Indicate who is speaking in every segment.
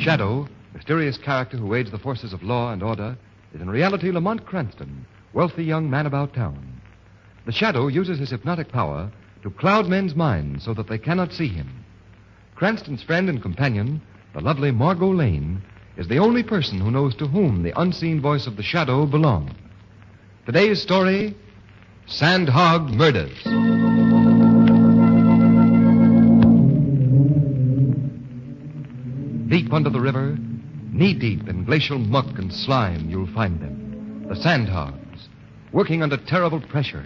Speaker 1: Shadow, mysterious character who aids the forces of law and order, is in reality Lamont Cranston, wealthy young man about town. The Shadow uses his hypnotic power to cloud men's minds so that they cannot see him. Cranston's friend and companion, the lovely Margot Lane, is the only person who knows to whom the unseen voice of the Shadow belongs. Today's story, Sandhog Murders. Deep under the river, knee-deep in glacial muck and slime, you'll find them. The sandhogs, working under terrible pressure.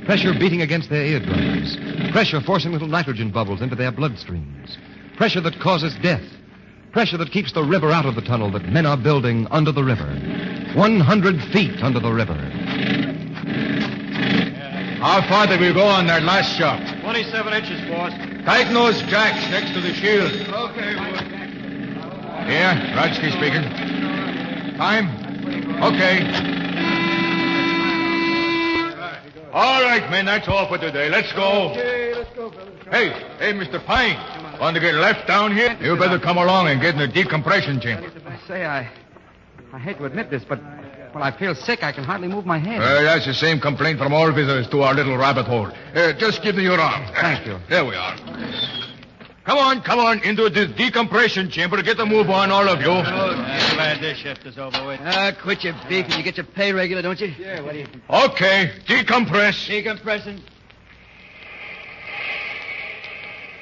Speaker 1: Pressure beating against their eardrums. Pressure forcing little nitrogen bubbles into their bloodstreams. Pressure that causes death. Pressure that keeps the river out of the tunnel that men are building under the river. 100 feet under the river.
Speaker 2: How far did we go on that last shot?
Speaker 3: 27 inches, boss.
Speaker 2: Tighten those jacks next to the shield.
Speaker 3: Okay, boss.
Speaker 2: Here, Rodsky speaking. Time? Okay. All right, men, that's all for today. Let's go.
Speaker 3: Okay, let's go, fellas.
Speaker 2: Hey, Mr. Pine. Want to get left down here? You better come along and get in the decompression chamber.
Speaker 4: Say, I hate to admit this, but I feel sick. I can hardly move my head.
Speaker 2: That's the same complaint from all visitors to our little rabbit hole. Just give me your arm.
Speaker 4: Thank you.
Speaker 2: There we are. Come on, into the decompression chamber. Get the move on, all of you.
Speaker 3: Glad this shift is over with.
Speaker 4: Quit your beef and you get your pay regular, don't you?
Speaker 3: Yeah, what do you...
Speaker 2: Okay, decompress.
Speaker 3: Decompressing.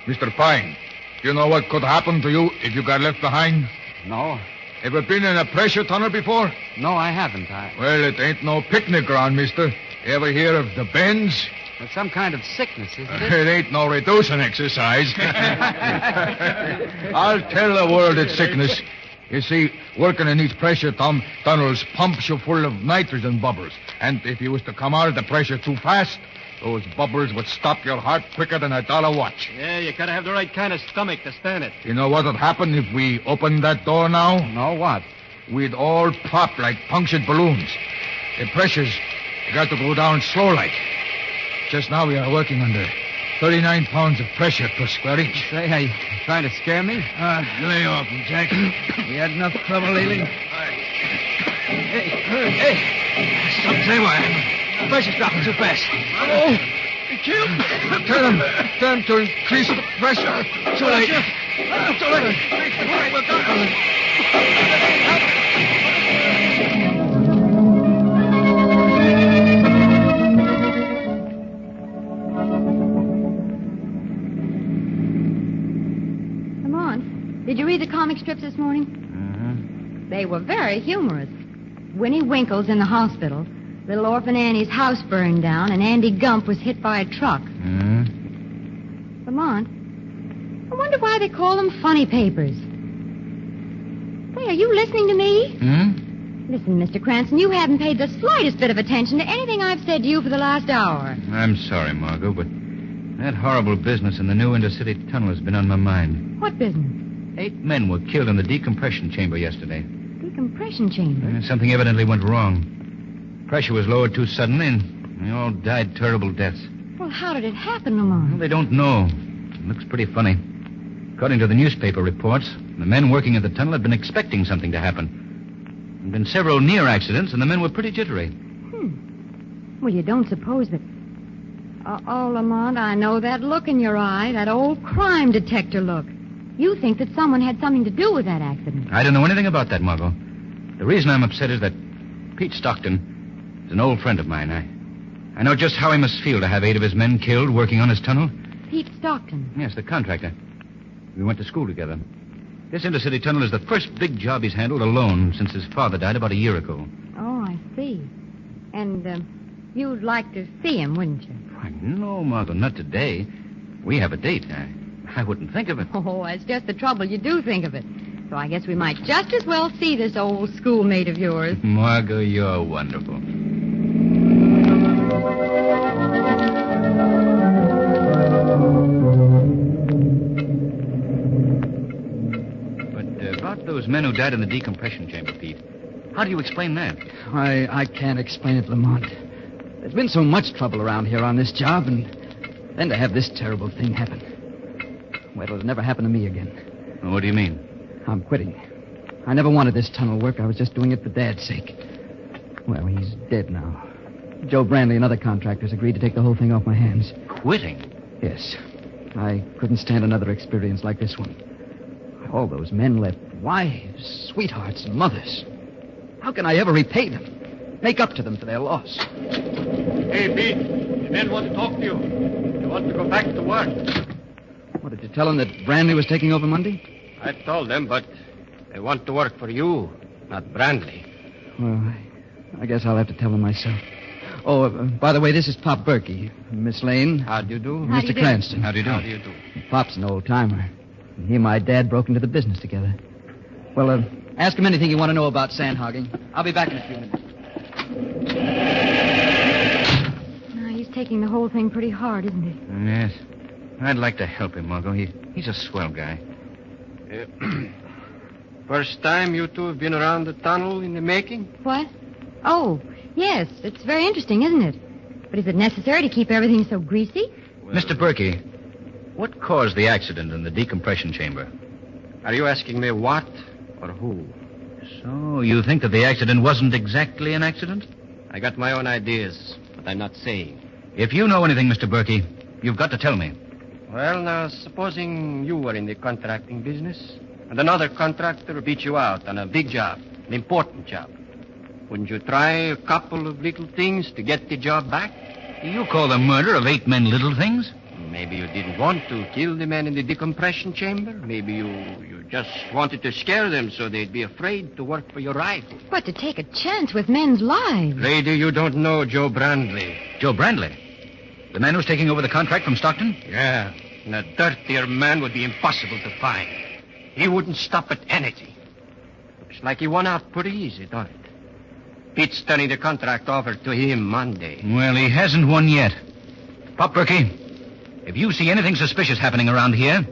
Speaker 2: Mr. Pine, do you know what could happen to you if you got left behind?
Speaker 4: No.
Speaker 2: Ever been in a pressure tunnel before?
Speaker 4: No, I haven't.
Speaker 2: Well, it ain't no picnic ground, mister. Ever hear of the bends?
Speaker 4: It's some kind of sickness, isn't it?
Speaker 2: It ain't no reducing exercise. I'll tell the world it's sickness. You see, working in these pressure tunnels pumps you full of nitrogen bubbles. And if you was to come out of the pressure too fast, those bubbles would stop your heart quicker than a dollar watch.
Speaker 3: Yeah, you gotta have the right kind of stomach to stand it.
Speaker 2: You know what'd happen if we opened that door now?
Speaker 4: No, what?
Speaker 2: We'd all pop like punctured balloons. The pressure's got to go down slow like. Just now we are working under 39 pounds of pressure per square inch.
Speaker 4: Say, are you trying to scare me?
Speaker 2: Lay off, Jack.
Speaker 4: You had enough trouble lately? Hey.
Speaker 2: Stop, say what?
Speaker 4: The pressure's dropping too fast.
Speaker 2: Oh, tell him to increase the pressure. Too late. Too late.
Speaker 5: Did you read the comic strips this morning?
Speaker 4: Mm-hmm.
Speaker 5: They were very humorous. Winnie Winkle's in the hospital. Little orphan Annie's house burned down, and Andy Gump was hit by a truck.
Speaker 4: Mm-hmm.
Speaker 5: Lamont, I wonder why they call them funny papers. Say, are you listening to me?
Speaker 4: Hmm?
Speaker 5: Listen, Mr. Cranston, you haven't paid the slightest bit of attention to anything I've said to you for the last hour.
Speaker 4: I'm sorry, Margot, but that horrible business in the new intercity tunnel has been on my mind.
Speaker 5: What business?
Speaker 4: 8 men were killed in the decompression chamber yesterday.
Speaker 5: Decompression chamber?
Speaker 4: Something evidently went wrong. Pressure was lowered too suddenly, and they all died terrible deaths.
Speaker 5: Well, how did it happen, Lamont?
Speaker 4: Well, they don't know. It looks pretty funny. According to the newspaper reports, the men working at the tunnel had been expecting something to happen. There had been several near accidents, and the men were pretty jittery.
Speaker 5: Well, you don't suppose that... Oh, Lamont, I know that look in your eye, that old crime detector look. You think that someone had something to do with that accident.
Speaker 4: I don't know anything about that, Margot. The reason I'm upset is that Pete Stockton is an old friend of mine. I know just how he must feel to have 8 of his men killed working on his tunnel.
Speaker 5: Pete Stockton?
Speaker 4: Yes, the contractor. We went to school together. This intercity tunnel is the first big job he's handled alone since his father died about a year ago.
Speaker 5: Oh, I see. And you'd like to see him, wouldn't you?
Speaker 4: Why, no, Margot, not today. We have a date. I wouldn't think of it.
Speaker 5: Oh, that's just the trouble. You do think of it. So I guess we might just as well see this old schoolmate of yours.
Speaker 4: Margot, you're wonderful. But about those men who died in the decompression chamber, Pete, how do you explain that?
Speaker 6: I can't explain it, Lamont. There's been so much trouble around here on this job, and then to have this terrible thing happen. Well, it'll never happen to me again.
Speaker 4: What do you mean?
Speaker 6: I'm quitting. I never wanted this tunnel work. I was just doing it for Dad's sake. Well, he's dead now. Joe Brandley and other contractors agreed to take the whole thing off my hands.
Speaker 4: Quitting?
Speaker 6: Yes. I couldn't stand another experience like this one. All those men left wives, sweethearts, and mothers. How can I ever repay them? Make up to them for their loss?
Speaker 3: Hey, Pete. The men want to talk to you. They want to go back to work.
Speaker 6: What, did you tell them that Brandley was taking over Monday?
Speaker 3: I told them, but they want to work for you, not Brandley.
Speaker 6: Well, I guess I'll have to tell them myself. Oh, by the way, this is Pop Berkey. Miss Lane.
Speaker 3: How do you do?
Speaker 5: How do you
Speaker 6: Mr.
Speaker 5: do?
Speaker 6: Cranston.
Speaker 4: How do you do?
Speaker 3: How do you do?
Speaker 6: Pop's an old-timer. He and my dad broke into the business together. Well, ask him anything you want to know about sandhogging. I'll be back in a few minutes.
Speaker 5: Now, he's taking the whole thing pretty hard, isn't he?
Speaker 4: Yes. I'd like to help him, Margot. He's a swell guy.
Speaker 3: First time you two have been around the tunnel in the making?
Speaker 5: What? Oh, yes. It's very interesting, isn't it? But is it necessary to keep everything so greasy?
Speaker 4: Mr. Berkey, what caused the accident in the decompression chamber?
Speaker 3: Are you asking me what or who?
Speaker 4: So, you think that the accident wasn't exactly an accident?
Speaker 3: I got my own ideas, but I'm not saying.
Speaker 4: If you know anything, Mr. Berkey, you've got to tell me.
Speaker 3: Well, now, supposing you were in the contracting business, and another contractor beat you out on a big job, an important job. Wouldn't you try a couple of little things to get the job back?
Speaker 4: You call the murder of 8 men little things?
Speaker 3: Maybe you didn't want to kill the men in the decompression chamber. Maybe you just wanted to scare them so they'd be afraid to work for your rival.
Speaker 5: But to take a chance with men's lives.
Speaker 3: Lady, you don't know Joe Brandley.
Speaker 4: Joe Brandley? The man who's taking over the contract from Stockton?
Speaker 3: Yeah, and a dirtier man would be impossible to find. He wouldn't stop at anything. Looks like he won out pretty easy, don't it? Pete's turning the contract over to him Monday.
Speaker 4: Well, he hasn't won yet. Pop Berkey, if you see anything suspicious happening around here,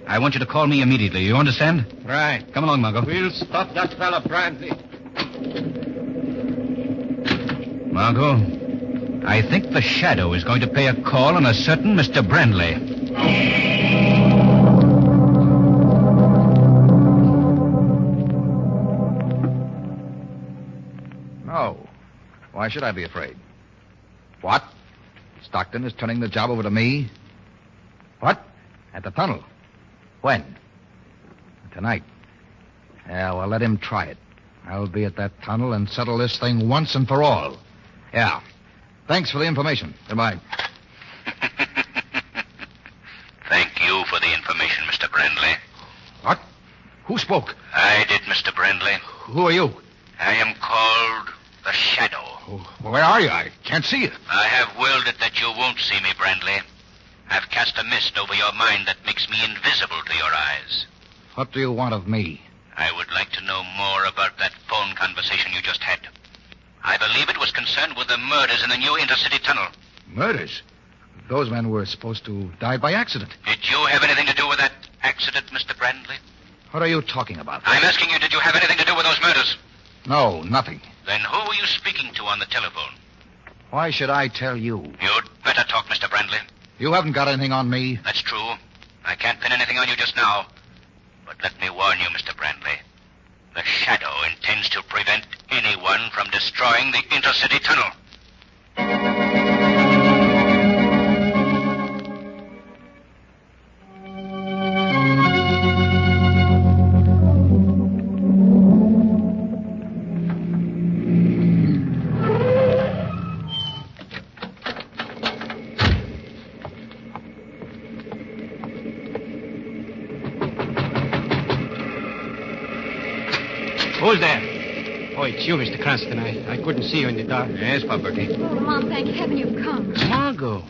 Speaker 4: I want you to call me immediately. You understand?
Speaker 3: Right.
Speaker 4: Come along, Margot.
Speaker 3: We'll stop that fella, Brandley.
Speaker 4: Margot, I think the Shadow is going to pay a call on a certain Mr. Brandley.
Speaker 2: No. Why should I be afraid? What? Stockton is turning the job over to me? What? At the tunnel? When? Tonight. Yeah, well, let him try it. I'll be at that tunnel and settle this thing once and for all. Yeah. Thanks for the information. Goodbye.
Speaker 7: Thank you for the information, Mr. Brandley.
Speaker 2: What? Who spoke?
Speaker 7: I did, Mr. Brandley.
Speaker 2: Who are you?
Speaker 7: I am called the Shadow.
Speaker 2: Where are you? I can't see you.
Speaker 7: I have willed it that you won't see me, Brandley. I've cast a mist over your mind that makes me invisible to your eyes.
Speaker 2: What do you want of me?
Speaker 7: I would like to know more about that phone conversation you just had. I believe it was concerned with the murders in the new intercity tunnel.
Speaker 2: Murders? Those men were supposed to die by accident.
Speaker 7: Did you have anything to do with that accident, Mr. Brandley?
Speaker 2: What are you talking about?
Speaker 7: I'm asking you, did you have anything to do with those murders?
Speaker 2: No, nothing.
Speaker 7: Then who were you speaking to on the telephone?
Speaker 2: Why should I tell you?
Speaker 7: You'd better talk, Mr. Brandley.
Speaker 2: You haven't got anything on me.
Speaker 7: That's true. I can't pin anything on you just now. But let me warn you, Mr. Brandley. The Shadow intends to prevent anyone from destroying the intercity tunnel.
Speaker 3: Who's there? Oh, it's you, Mr. Cranston. I couldn't see you in the dark.
Speaker 4: Yes, Pop Berkey.
Speaker 5: Oh, Mom, thank heaven you've come.
Speaker 4: Margot,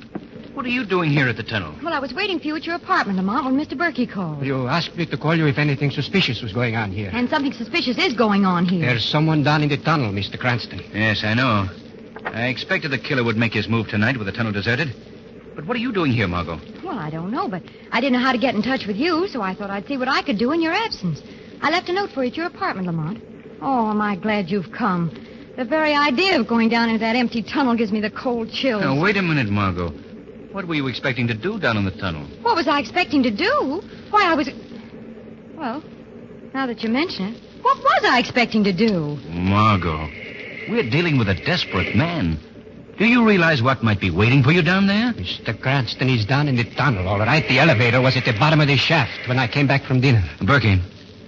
Speaker 4: what are you doing here at the tunnel?
Speaker 5: Well, I was waiting for you at your apartment, Lamont, when Mr. Berkey called.
Speaker 3: You asked me to call you if anything suspicious was going on here.
Speaker 5: And something suspicious is going on here.
Speaker 3: There's someone down in the tunnel, Mr. Cranston.
Speaker 4: Yes, I know. I expected the killer would make his move tonight with the tunnel deserted. But what are you doing here, Margot?
Speaker 5: Well, I don't know, but I didn't know how to get in touch with you, so I thought I'd see what I could do in your absence. I left a note for you at your apartment, Lamont. Oh, am I glad you've come. The very idea of going down into that empty tunnel gives me the cold chills.
Speaker 4: Now, wait a minute, Margot. What were you expecting to do down in the tunnel?
Speaker 5: What was I expecting to do? Why, I was... Well, now that you mention it, What was I expecting to do?
Speaker 4: Margot, we're dealing with a desperate man. Do you realize what might be waiting for you down there?
Speaker 3: Mr. Cranston is down in the tunnel, all right. The elevator was at the bottom of the shaft when I came back from dinner.
Speaker 4: Berkey,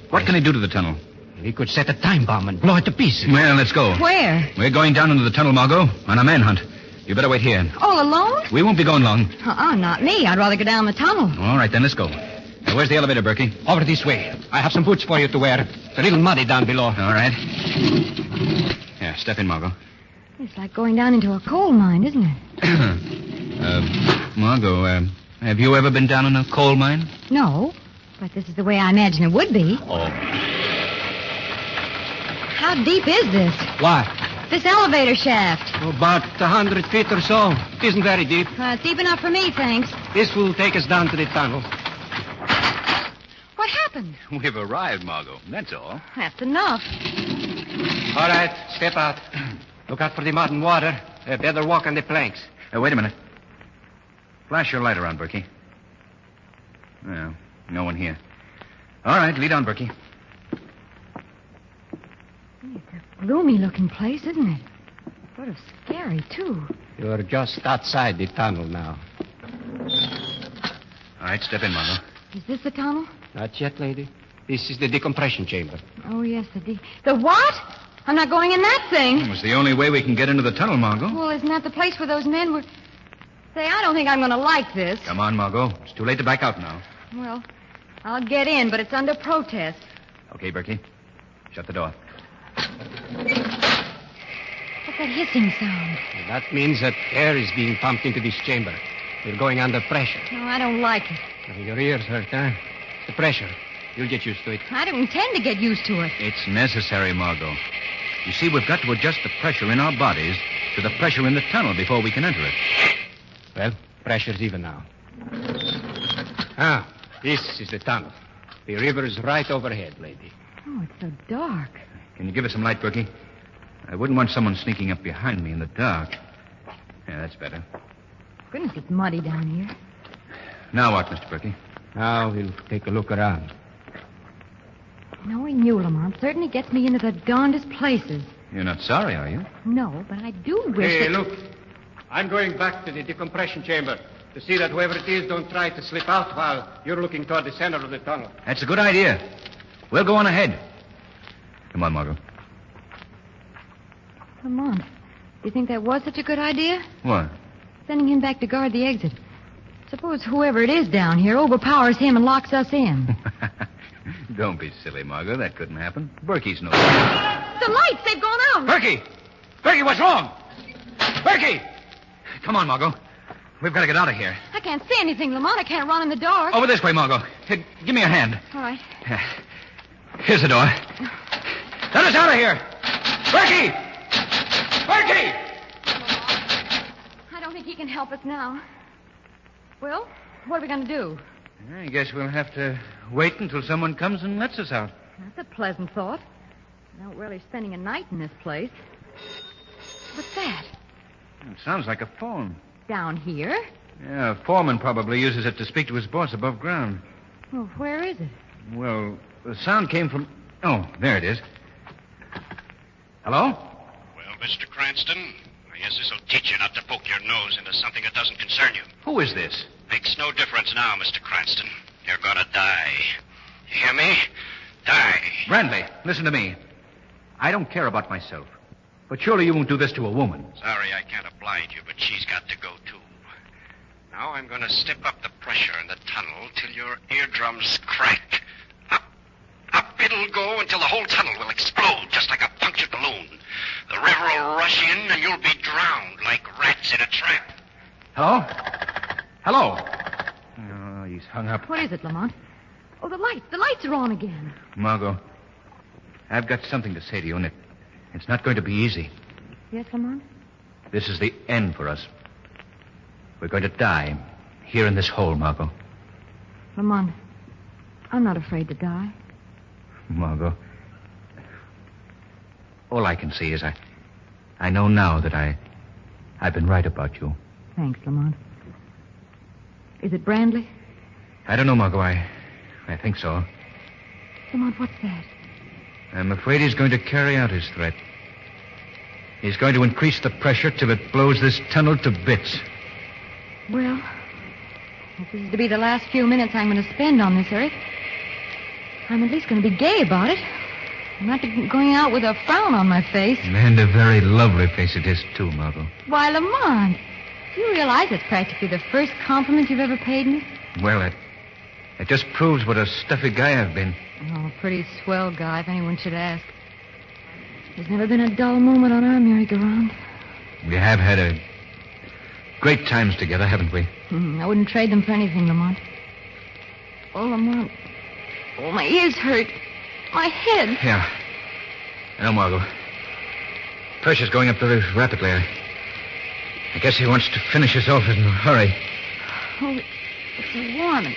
Speaker 4: what can he do to the tunnel?
Speaker 3: He could set a time bomb and blow it to pieces.
Speaker 4: Well, let's go.
Speaker 5: Where?
Speaker 4: We're going down into the tunnel, Margot, on a manhunt. You better wait here.
Speaker 5: All alone?
Speaker 4: We won't be going long.
Speaker 5: Not me. I'd rather go down the tunnel.
Speaker 4: All right, then, let's go. Now, where's the elevator, Berkey?
Speaker 3: Over this way. I have some boots for you to wear. It's a little muddy down below.
Speaker 4: All right. Yeah, step in, Margot.
Speaker 5: It's like going down into a coal mine, isn't it?
Speaker 4: Margot, have you ever been down in a coal mine?
Speaker 5: No, but this is the way I imagine it would be.
Speaker 4: Oh.
Speaker 5: How deep is this?
Speaker 3: What?
Speaker 5: This elevator shaft.
Speaker 3: About 100 feet or so. It isn't very deep.
Speaker 5: It's deep enough for me, thanks.
Speaker 3: This will take us down to the tunnel.
Speaker 5: What happened?
Speaker 4: We've arrived, Margot. That's all.
Speaker 5: That's enough.
Speaker 3: All right, step out. Look out for the mud and water. Better walk on the planks.
Speaker 4: Wait a minute. Flash your light around, Berkey. Well, no one here. All right, lead on, Berkey.
Speaker 5: It's a gloomy-looking place, isn't it? Sort of scary, too.
Speaker 3: You're just outside the tunnel now.
Speaker 4: All right, step in, Margot.
Speaker 5: Is this the tunnel?
Speaker 3: Not yet, lady. This is the decompression chamber.
Speaker 5: Oh, yes, the what? I'm not going in that thing.
Speaker 4: It was the only way we can get into the tunnel, Margot.
Speaker 5: Well, isn't that the place where those men were... Say, I don't think I'm going to like this.
Speaker 4: Come on, Margot. It's too late to back out now.
Speaker 5: Well, I'll get in, but it's under protest.
Speaker 4: Okay, Berkey. Shut the door.
Speaker 5: What's that hissing sound?
Speaker 3: That means that air is being pumped into this chamber. We're going under pressure.
Speaker 5: No, I don't like it.
Speaker 3: Your ears hurt, huh? The pressure. You'll get used to it.
Speaker 5: I don't intend to get used to it.
Speaker 4: It's necessary, Margot. You see, we've got to adjust the pressure in our bodies to the pressure in the tunnel before we can enter it.
Speaker 3: Well, pressure's even now. Ah, this is the tunnel. The river's right overhead, lady.
Speaker 5: Oh, it's so dark.
Speaker 4: Can you give us some light, Berkey? I wouldn't want someone sneaking up behind me in the dark. Yeah, that's better.
Speaker 5: Goodness, it's muddy down here.
Speaker 4: Now what, Mr. Berkey?
Speaker 3: Now we'll take a look around.
Speaker 5: Knowing you, Lamont, certainly gets me into the darndest places.
Speaker 4: You're not sorry, are you?
Speaker 5: No, but I do wish
Speaker 3: Hey,
Speaker 5: that...
Speaker 3: look. I'm going back to the decompression chamber to see that whoever it is don't try to slip out while you're looking toward the center of the tunnel.
Speaker 4: That's a good idea. We'll go on ahead. Come on, Margot.
Speaker 5: Lamont, do you think that was such a good idea?
Speaker 4: What?
Speaker 5: Sending him back to guard the exit. Suppose whoever it is down here overpowers him and locks us in.
Speaker 4: Don't be silly, Margot. That couldn't happen. Berkey's no...
Speaker 5: The lights, they've gone out.
Speaker 4: Berkey! Berkey, what's wrong? Berkey! Come on, Margot. We've got to get out of here.
Speaker 5: I can't see anything, Lamont. I can't run in the dark.
Speaker 4: Over this way, Margot. Here, give me a hand.
Speaker 5: All right.
Speaker 4: Here's the door. Let us out of here! Berkey! Berkey!
Speaker 5: I don't think he can help us now. Well, what are we going to do?
Speaker 4: I guess we'll have to wait until someone comes and lets us out.
Speaker 5: That's a pleasant thought. I don't relish spending a night in this place. What's that?
Speaker 4: It sounds like a phone.
Speaker 5: Down here?
Speaker 4: Yeah, a foreman probably uses it to speak to his boss above ground.
Speaker 5: Well, where is it?
Speaker 4: Well, the sound came from... Oh, there it is. Hello?
Speaker 7: Well, Mr. Cranston, I guess this'll teach you not to poke your nose into something that doesn't concern you.
Speaker 4: Who is this?
Speaker 7: Makes no difference now, Mr. Cranston. You're gonna die. You hear me? Die.
Speaker 4: Brandley, listen to me. I don't care about myself. But surely you won't do this to a woman.
Speaker 7: Sorry I can't oblige you, but she's got to go, too. Now I'm going to step up the pressure in the tunnel till your eardrums crack. Up it'll go until the whole tunnel will explode, just like a punctured balloon. The river will rush in, and you'll be drowned like rats in a trap.
Speaker 4: Hello? Hello? Oh, he's hung up.
Speaker 5: What is it, Lamont? Oh, the lights. The lights are on again.
Speaker 4: Margot, I've got something to say to you, and it's not going to be easy.
Speaker 5: Yes, Lamont?
Speaker 4: This is the end for us. We're going to die here in this hole, Margot.
Speaker 5: Lamont, I'm not afraid to die.
Speaker 4: Margot, all I can see is I know now that I've been right about you.
Speaker 5: Thanks, Lamont. Is it Brandley?
Speaker 4: I don't know, Margot. I think so.
Speaker 5: Lamont, what's that?
Speaker 4: I'm afraid he's going to carry out his threat. He's going to increase the pressure till it blows this tunnel to bits.
Speaker 5: Well, if this is to be the last few minutes I'm going to spend on this earth, I'm at least going to be gay about it. I'm not going out with a frown on my face.
Speaker 4: And a very lovely face it is, too, Margot.
Speaker 5: Why, Lamont, do you realize it's practically the first compliment you've ever paid me?
Speaker 4: Well, it just proves what a stuffy guy I've been.
Speaker 5: Oh, a pretty swell guy, if anyone should ask. There's never been a dull moment on our merry-go-round.
Speaker 4: We have had great times together, haven't we?
Speaker 5: I wouldn't trade them for anything, Lamont. Oh, Lamont. Oh, my ears hurt. My head.
Speaker 4: Yeah. I know, Margot. Pressure's going up the roof rapidly. I guess he wants to finish us off in a hurry.
Speaker 5: Oh, it's warm and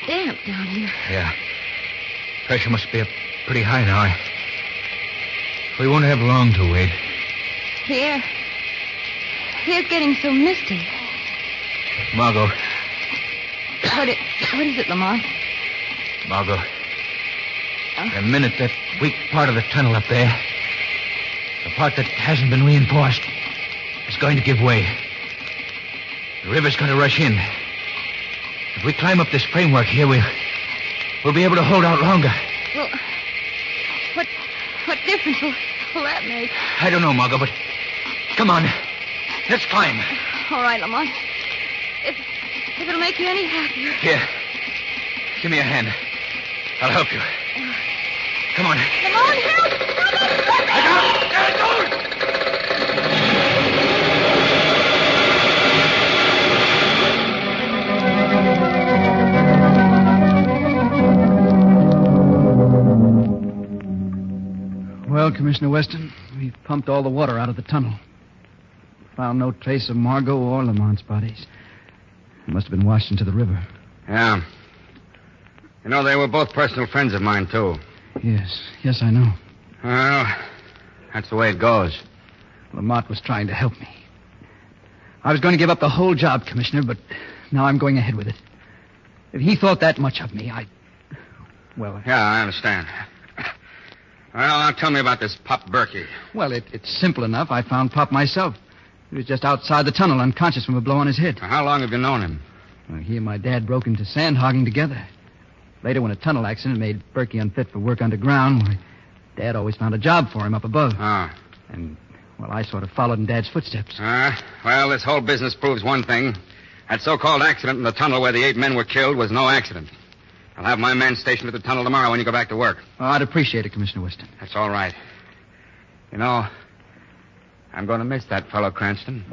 Speaker 5: damp down here.
Speaker 4: Yeah. Pressure must be up pretty high now. We won't have long to wait.
Speaker 5: The air's getting so misty.
Speaker 4: Margot.
Speaker 5: What is it, Lamont?
Speaker 4: Margot. The minute that weak part of the tunnel up there, the part that hasn't been reinforced, is going to give way. The river's going to rush in. If we climb up this framework here, we'll be able to hold out longer.
Speaker 5: Well, what difference will that make?
Speaker 4: I don't know, Margot, but come on. Let's climb.
Speaker 5: All right, Lamont. If it'll make you any happier.
Speaker 4: Here. Give me a hand. I'll help you. Come on.
Speaker 5: Lamont, help!
Speaker 4: I got it!
Speaker 6: Well, Commissioner Weston, we've pumped all the water out of the tunnel. Found no trace of Margot or Lamont's bodies. They must have been washed into the river.
Speaker 7: Yeah. You know, they were both personal friends of mine, too.
Speaker 6: Yes, I know.
Speaker 7: Well, that's the way it goes.
Speaker 6: Lamont was trying to help me. I was going to give up the whole job, Commissioner, but now I'm going ahead with it. If he thought that much of me, Well...
Speaker 7: Yeah, I understand. Well, now tell me about this Pop Berkey.
Speaker 6: Well, it's simple enough. I found Pop myself. He was just outside the tunnel, unconscious from a blow on his head.
Speaker 7: Now, how long have you known him?
Speaker 6: Well, he and my dad broke into sandhogging together. Later, when a tunnel accident made Berkey unfit for work underground, Dad always found a job for him up above.
Speaker 7: Ah.
Speaker 6: And, I sort of followed in Dad's footsteps.
Speaker 7: Well, this whole business proves one thing. That so-called accident in the tunnel where the 8 men were killed was no accident. I'll have my men stationed at the tunnel tomorrow when you go back to work.
Speaker 6: Well, I'd appreciate it, Commissioner Weston.
Speaker 7: That's all right. You know, I'm going to miss that fellow Cranston.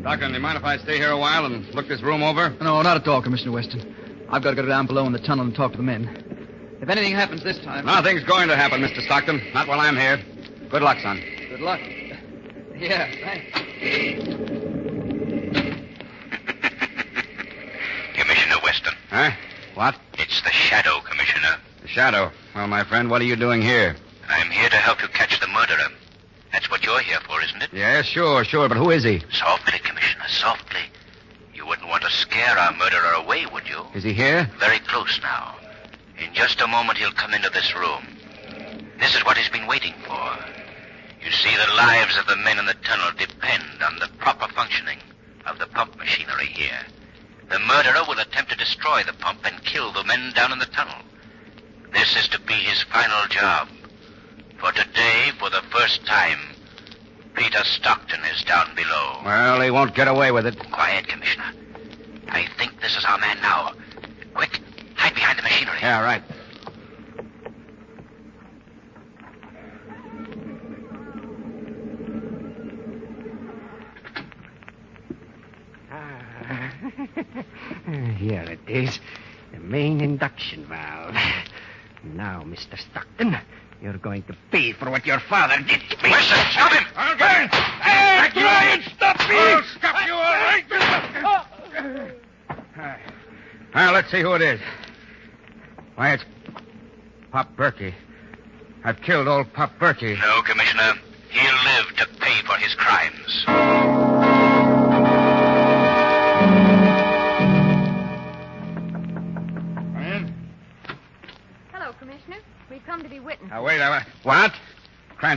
Speaker 7: Doctor, do you mind if I stay here a while and look this room over?
Speaker 6: No, not at all, Commissioner Weston. I've got to go down below in the tunnel and talk to the men. If anything happens this time...
Speaker 7: Nothing's going to happen, Mr. Stockton. Not while I'm here. Good luck, son.
Speaker 6: Good luck. Yeah, thanks.
Speaker 7: Commissioner Weston. Huh? What?
Speaker 8: It's the Shadow, Commissioner.
Speaker 7: The Shadow. Well, my friend, what are you doing here?
Speaker 8: I'm here to help you catch the murderer. That's what you're here for, isn't it?
Speaker 7: Yeah, sure, but who is he?
Speaker 8: Softly, Commissioner, softly. You wouldn't want to scare our murderer away, would you?
Speaker 7: Is he here?
Speaker 8: Very close now. In just a moment, he'll come into this room. This is what he's been waiting for. You see, the lives of the men in the tunnel depend on the proper functioning of the pump machinery here. The murderer will attempt to destroy the pump and kill the men down in the tunnel. This is to be his final job. For today, for the first time, Peter Stockton is down below.
Speaker 7: Well, he won't get away with it.
Speaker 8: Quiet, Commissioner. I think this is our man now. Quick, hide behind the machinery.
Speaker 7: Yeah, right.
Speaker 3: Here it is. The main induction valve. Now, Mr. Stockton, you're going to pay for what your father did to me.
Speaker 8: Weston, stop him!
Speaker 7: Hey, try and stop me! I'll stop you, all right? Well, let's see who it is. Why, it's Pop Berkey. I've killed old Pop Berkey.
Speaker 8: No, Commissioner. He'll live to pay for his crimes.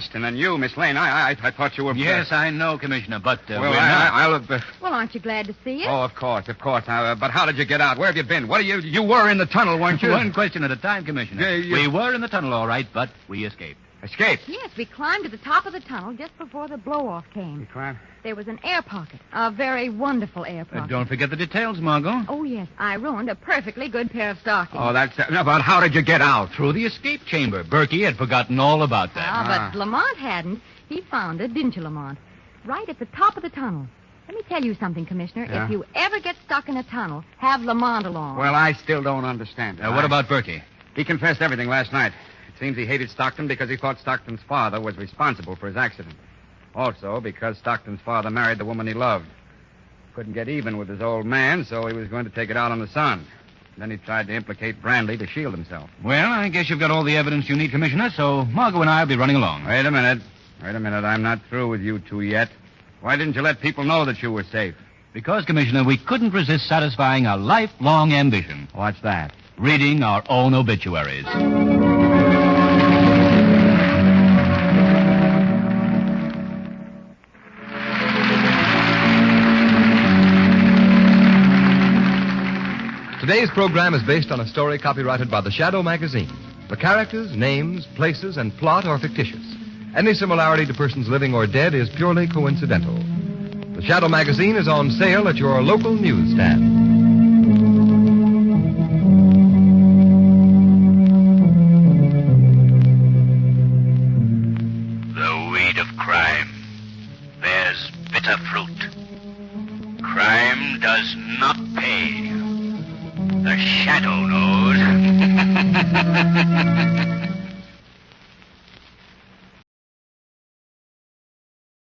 Speaker 9: Cranston, and you, Miss Lane, I thought you were...
Speaker 4: Yes, I know, Commissioner, but
Speaker 9: well,
Speaker 4: we're not.
Speaker 9: I'll...
Speaker 5: Well, aren't you glad to see us?
Speaker 9: Oh, of course. But how did you get out? Where have you been? What are you... You were in the tunnel, weren't you?
Speaker 4: One question at a time, Commissioner. We were in the tunnel, all right, but we escaped.
Speaker 9: Escaped?
Speaker 5: Yes, we climbed to the top of the tunnel just before the blow-off came.
Speaker 9: You climbed?
Speaker 5: There was an air pocket, a very wonderful air pocket.
Speaker 4: Don't forget the details, Margot.
Speaker 5: Oh, yes, I ruined a perfectly good pair of stockings.
Speaker 9: Oh, that's... But how did you get out?
Speaker 4: Through the escape chamber. Berkey had forgotten all about that.
Speaker 5: But Lamont hadn't. He found it, didn't you, Lamont? Right at the top of the tunnel. Let me tell you something, Commissioner.
Speaker 9: Yeah?
Speaker 5: If you ever get stuck in a tunnel, have Lamont along.
Speaker 9: Well, I still don't understand it.
Speaker 4: What about Berkey?
Speaker 9: He confessed everything last night. It seems he hated Stockton because he thought Stockton's father was responsible for his accident. Also, because Stockton's father married the woman he loved. Couldn't get even with his old man, so he was going to take it out on the son. Then he tried to implicate Brandley to shield himself.
Speaker 4: Well, I guess you've got all the evidence you need, Commissioner, so Margot and I will be running along.
Speaker 9: Wait a minute. I'm not through with you two yet. Why didn't you let people know that you were safe?
Speaker 4: Because, Commissioner, we couldn't resist satisfying a lifelong ambition.
Speaker 9: What's that?
Speaker 4: Reading our own obituaries.
Speaker 1: Today's program is based on a story copyrighted by the Shadow magazine. The characters, names, places, and plot are fictitious. Any similarity to persons living or dead is purely coincidental. The Shadow magazine is on sale at your local newsstand.
Speaker 8: The weed of crime bears bitter fruit. Crime does not